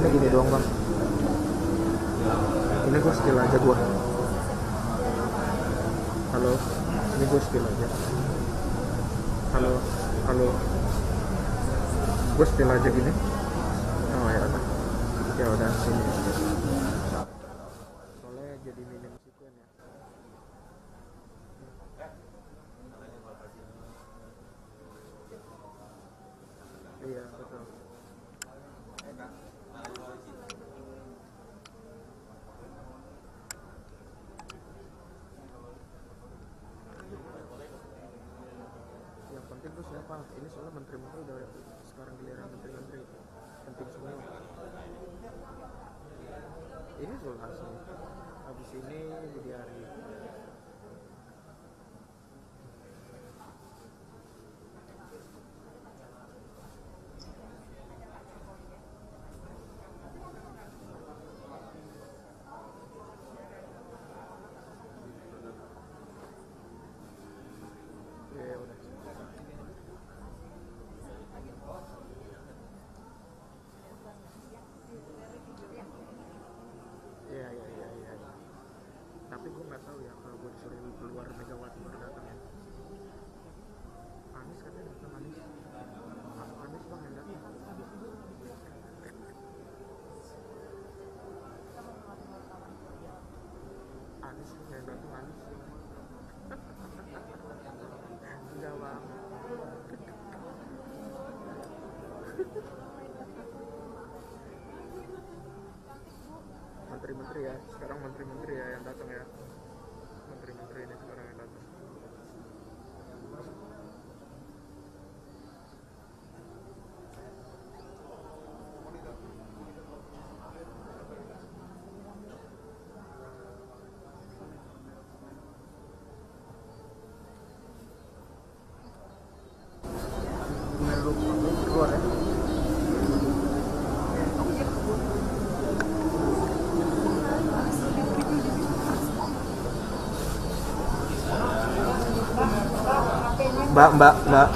Paketnya gini doang bang. Ini gue skill aja gue. Halo, ini gue skill aja. Halo, halo. Gue skill aja gini. Oh ya udah. Ya udah sini. Soalnya jadi minim sekuen ya. Iya betul. Yang penting tuh siapa? Ini soalnya menteri-menteri udah sekarang giliran menteri-menteri penting semua. Ini Zulhas nih. Habis ini Budi Ari. Ya udah. Iya. Tapi gue nggak tahu ya kalau gue disuruh keluar Megawati baru datang ya. Anies katanya datang Anies. Anies bang yang datang. Anies yang datang Anies. Enggak bang. Menteri-menteri ya, sekarang menteri-menteri ya yang datang ya. Menteri-menteri ini sekarang yang datang. Keluar ya. Mbak. Ya.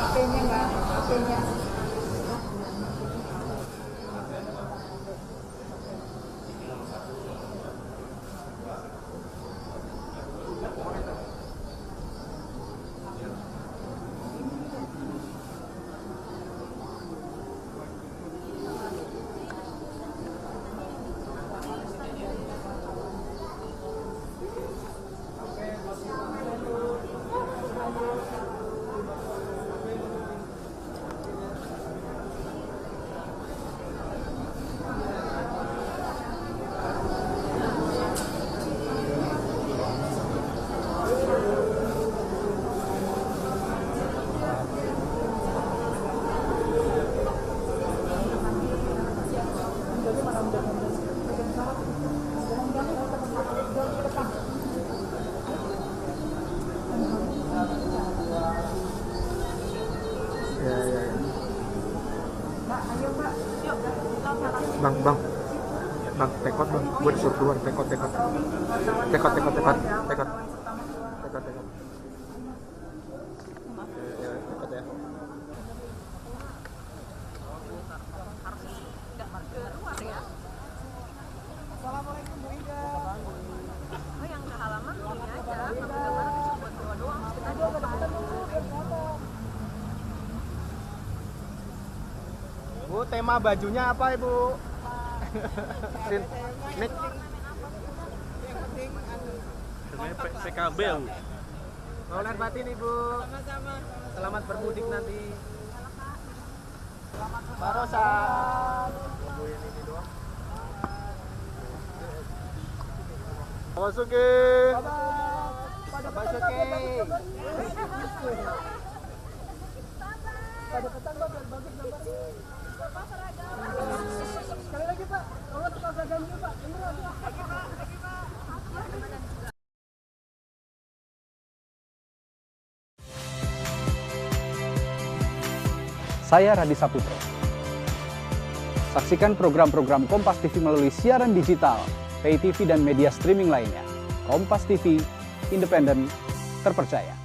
Bang, tekot bang, gue disuruh keluar, tekot. Ya. Assalamualaikum Bu Ida. Oh yang ke halaman ini aja, ngambil gambar cuma buat doa doang. Kita doa Bu, tema bajunya apa Ibu? Sin, Nick. Yang penting Namanya PKB ya Bu? Lahir batin Ibu. sama-sama. Selamat bermudik nanti. Barosan. Bu yang ini doang. Masuki. Masuki. Pada petang Pak, biar bagus gambarnya. Sekali lagi Pak, kalau tukang seragamnya Pak. Ini lagi Pak. Saya Radi Saputro. Saksikan program-program Kompas TV melalui siaran digital, pay TV dan media streaming lainnya. Kompas TV, independen, terpercaya.